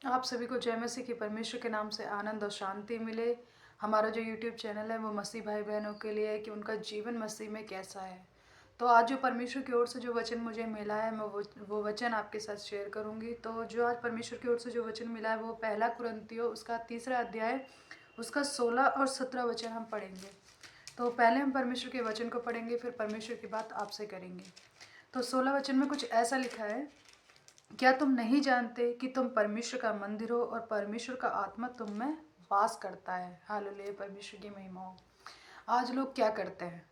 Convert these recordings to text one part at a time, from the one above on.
आप सभी को जय मसीह की परमेश्वर के नाम से आनंद और शांति मिले। हमारा जो यूट्यूब चैनल है वो मसीह भाई बहनों के लिए है कि उनका जीवन मसीह में कैसा है। तो आज जो परमेश्वर की ओर से जो वचन मुझे मिला है मैं वो वचन आपके साथ शेयर करूंगी। तो जो आज परमेश्वर की ओर से जो वचन मिला है वो पहला कुरिन्थियों उसका 3रा अध्याय उसका 16 और 17 वचन हम पढ़ेंगे। तो पहले हम परमेश्वर के वचन को पढ़ेंगे, फिर परमेश्वर की बात आपसे करेंगे। तो 16 वचन में कुछ ऐसा लिखा है, क्या तुम नहीं जानते कि तुम परमेश्वर का मंदिर हो और परमेश्वर का आत्मा तुम में वास करता है। हालेलुया, परमेश्वर की महिमा हो। आज लोग क्या करते हैं,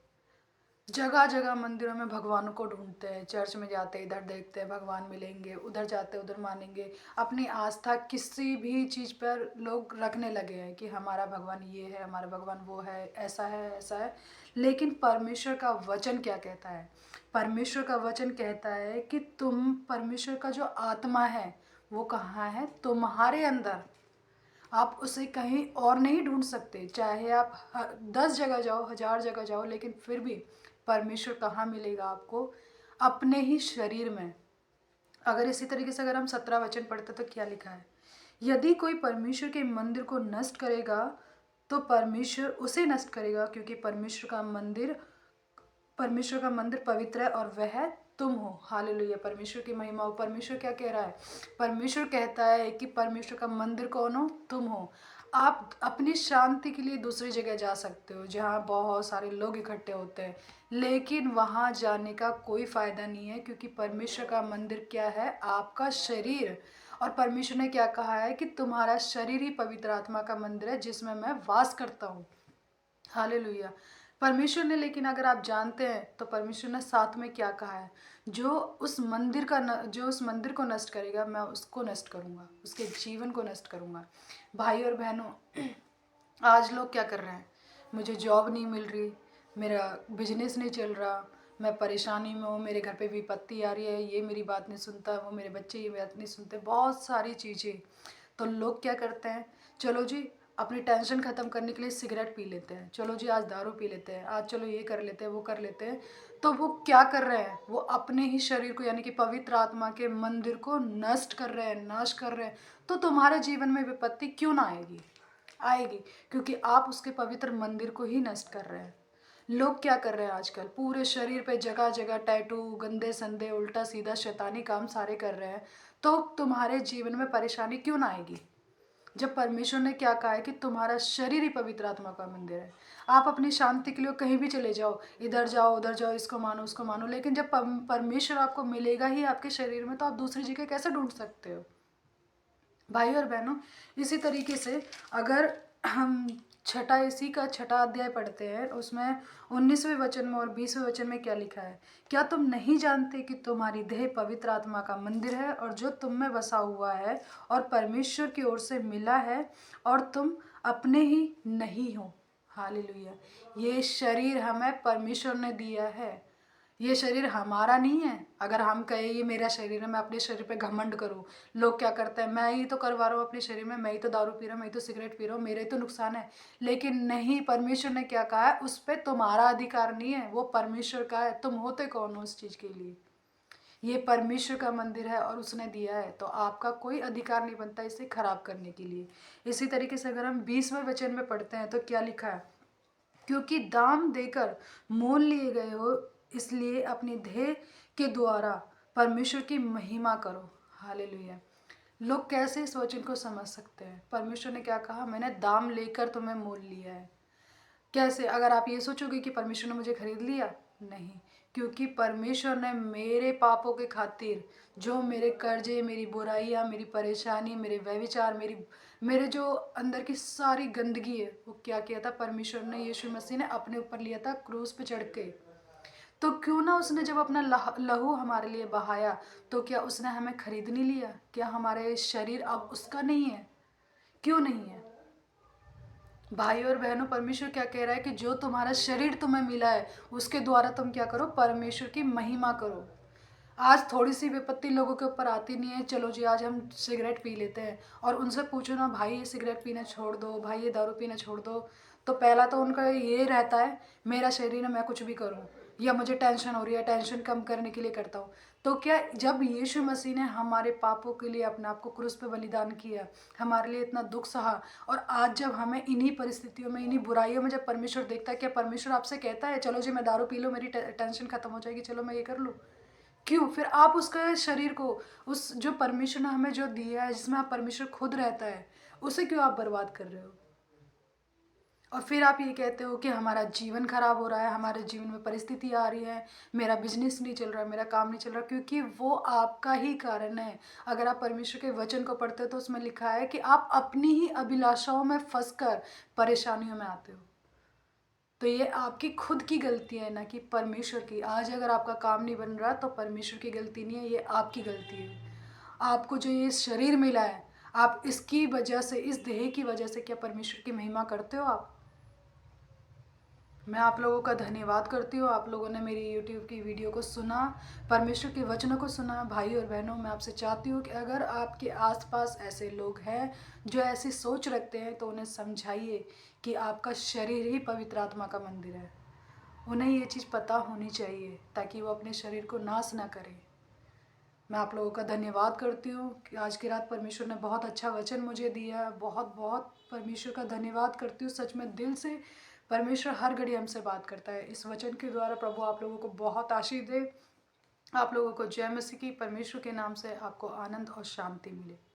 जगह जगह मंदिरों में भगवानों को ढूंढते हैं, चर्च में जाते हैं, इधर देखते हैं भगवान मिलेंगे, उधर जाते हैं उधर मानेंगे। अपनी आस्था किसी भी चीज़ पर लोग रखने लगे हैं कि हमारा भगवान ये है, हमारा भगवान वो है, ऐसा है ऐसा है। लेकिन परमेश्वर का वचन क्या कहता है? परमेश्वर का वचन कहता है कि तुम परमेश्वर का जो आत्मा है वो कहाँ है? तुम्हारे अंदर। आप उसे कहीं और नहीं ढूंढ सकते, चाहे आप 10 जगह जाओ, 1000 जगह जाओ, लेकिन फिर भी परमेश्वर कहाँ मिलेगा आपको? अपने ही शरीर में। अगर इसी तरीके से अगर हम 17 वचन पढ़ते तो क्या लिखा है, यदि कोई परमेश्वर के मंदिर को नष्ट करेगा तो परमेश्वर उसे नष्ट करेगा, क्योंकि परमेश्वर का मंदिर पवित्र है और वह तुम हो। हालेलुया, परमेश्वर की महिमा हो। परमेश्वर क्या कह रहा है? परमेश्वर कहता है कि परमेश्वर का मंदिर कौन हो? तुम हो। आप अपनी शांति के लिए दूसरी जगह जा सकते हो जहाँ बहुत सारे लोग इकट्ठे होते हैं, लेकिन वहाँ जाने का कोई फ़ायदा नहीं है, क्योंकि परमेश्वर का मंदिर क्या है? आपका शरीर। और परमेश्वर ने क्या कहा है कि तुम्हारा शरीर ही पवित्र आत्मा का मंदिर है जिसमें मैं वास करता हूँ। हालेलुया। परमेश्वर ने, लेकिन अगर आप जानते हैं तो परमेश्वर ने साथ में क्या कहा है, जो जो उस मंदिर को नष्ट करेगा मैं उसको नष्ट करूँगा, उसके जीवन को नष्ट करूँगा। भाई और बहनों, आज लोग क्या कर रहे हैं, मुझे जॉब नहीं मिल रही, मेरा बिजनेस नहीं चल रहा, मैं परेशानी में हूँ, मेरे घर पे विपत्ति आ रही है, ये मेरी बात नहीं सुनता, वो मेरे बच्चे ये बात नहीं सुनते, बहुत सारी चीज़ें। तो लोग क्या करते हैं, चलो जी अपनी टेंशन ख़त्म करने के लिए सिगरेट पी लेते हैं, चलो जी आज दारू पी लेते हैं, आज चलो ये कर लेते हैं, वो कर लेते हैं। तो वो क्या कर रहे हैं, वो अपने ही शरीर को यानी कि पवित्र आत्मा के मंदिर को नष्ट कर रहे हैं, नाश कर रहे हैं। तो तुम्हारे जीवन में विपत्ति क्यों ना आएगी? आएगी, क्योंकि आप उसके पवित्र मंदिर को ही नष्ट कर रहे हैं। लोग क्या कर रहे हैं आजकल, पूरे शरीर पे जगह जगह टैटू, गंदे संदे उल्टा सीधा शैतानी काम सारे कर रहे हैं। तो तुम्हारे जीवन में परेशानी क्यों ना आएगी, जब परमेश्वर ने क्या कहा है कि तुम्हारा शरीर ही पवित्र आत्मा का मंदिर है। आप अपनी शांति के लिए कहीं भी चले जाओ, इधर जाओ उधर जाओ, इसको मानो उसको मानो, लेकिन जब परमेश्वर आपको मिलेगा ही आपके शरीर में तो आप दूसरी जगह कैसे ढूंढ सकते हो? भाई और बहनों, इसी तरीके से अगर हम इसी का छठा अध्याय पढ़ते हैं, उसमें 19वें वचन में और 20वें वचन में क्या लिखा है, क्या तुम नहीं जानते कि तुम्हारी देह पवित्र आत्मा का मंदिर है और जो तुम में बसा हुआ है और परमेश्वर की ओर से मिला है और तुम अपने ही नहीं हो। हालेलुया। ये शरीर हमें परमेश्वर ने दिया है, ये शरीर हमारा नहीं है। अगर हम कहें ये मेरा शरीर है, मैं अपने शरीर पे घमंड करूँ, लोग क्या करते हैं, मैं ही तो करवा रहा हूँ अपने शरीर में, मैं ही तो दारू पी रहा हूँ, मैं ही तो सिगरेट पी रहा हूँ, मेरे तो नुकसान है। लेकिन नहीं, परमेश्वर ने क्या कहा है, उस पर तुम्हारा अधिकार नहीं है, वो परमेश्वर का है। तुम होते कौन हो उस चीज़ के लिए? ये परमेश्वर का मंदिर है और उसने दिया है, तो आपका कोई अधिकार नहीं बनता इसे खराब करने के लिए। इसी तरीके से अगर हम 20वें वचन में पढ़ते हैं तो क्या लिखा है, क्योंकि दाम देकर मोल लिए गए हो, इसलिए अपनी देह के द्वारा परमेश्वर की महिमा करो। हालेलुया। लोग कैसे इस वचन को समझ सकते हैं? परमेश्वर ने क्या कहा, मैंने दाम लेकर तुम्हें मोल लिया है। कैसे? अगर आप ये सोचोगे कि परमेश्वर ने मुझे खरीद लिया, नहीं, क्योंकि परमेश्वर ने मेरे पापों के खातिर, जो मेरे कर्जे, मेरी बुराइयाँ, मेरी परेशानी, मेरे व्यभिचार, मेरे जो अंदर की सारी गंदगी है, वो क्या किया था, परमेश्वर ने, यीशु मसीह ने अपने ऊपर लिया था क्रूस पे चढ़ के। तो क्यों ना उसने जब अपना लहू हमारे लिए बहाया, तो क्या उसने हमें खरीद नहीं लिया? क्या हमारे शरीर अब उसका नहीं है? क्यों नहीं है? भाई और बहनों, परमेश्वर क्या कह रहा है कि जो तुम्हारा शरीर तुम्हें मिला है उसके द्वारा तुम क्या करो, परमेश्वर की महिमा करो। आज थोड़ी सी विपत्ति लोगों के ऊपर आती नहीं है, चलो जी आज हम सिगरेट पी लेते हैं, और उनसे पूछो ना, भाई ये सिगरेट पीना छोड़ दो, भाई ये दारू पीना छोड़ दो, तो पहला तो उनका ये रहता है, मेरा शरीर है मैं कुछ भी करूँ, या मुझे टेंशन हो रही है, टेंशन कम करने के लिए करता हूँ। तो क्या जब यीशु मसीह ने हमारे पापों के लिए अपने आप को क्रूस पे बलिदान किया, हमारे लिए इतना दुख सहा, और आज जब हमें इन्हीं परिस्थितियों में, इन्हीं बुराइयों में जब परमेश्वर देखता है, क्या परमेश्वर आपसे कहता है चलो जी मैं दारू पी लूँ, मेरी टेंशन खत्म हो जाएगी, चलो मैं ये कर लूँ? क्यों? फिर आप उसका शरीर को, उस जो परमेश्वर ने हमें जो दिया है, जिसमें आप परमेश्वर खुद रहता है, उसे क्यों आप बर्बाद कर रहे हो? और फिर आप ये कहते हो कि हमारा जीवन खराब हो रहा है, हमारे जीवन में परिस्थिति आ रही है, मेरा बिजनेस नहीं चल रहा है, मेरा काम नहीं चल रहा, क्योंकि वो आपका ही कारण है। अगर आप परमेश्वर के वचन को पढ़ते हो तो उसमें लिखा है कि आप अपनी ही अभिलाषाओं में फंसकर परेशानियों में आते हो। तो ये आपकी खुद की गलती है, ना कि परमेश्वर की। आज अगर आपका काम नहीं बन रहा तो परमेश्वर की गलती नहीं है, ये आपकी गलती है। आपको जो ये शरीर मिला है, आप इसकी वजह से, इस देह की वजह से क्या परमेश्वर की महिमा करते हो आप? मैं आप लोगों का धन्यवाद करती हूँ, आप लोगों ने मेरी यूट्यूब की वीडियो को सुना, परमेश्वर के वचनों को सुना। भाई और बहनों, मैं आपसे चाहती हूँ कि अगर आपके आसपास ऐसे लोग हैं जो ऐसी सोच रखते हैं, तो उन्हें समझाइए कि आपका शरीर ही पवित्र आत्मा का मंदिर है। उन्हें ये चीज़ पता होनी चाहिए ताकि वो अपने शरीर को नाश ना करें। मैं आप लोगों का धन्यवाद करती हूँ कि आज की रात परमेश्वर ने बहुत अच्छा वचन मुझे दिया। बहुत बहुत परमेश्वर का धन्यवाद करती हूँ, सच में दिल से। परमेश्वर हर घड़ी हमसे बात करता है। इस वचन के द्वारा प्रभु आप लोगों को बहुत आशीष दे। आप लोगों को जय मसीह की। परमेश्वर के नाम से आपको आनंद और शांति मिले।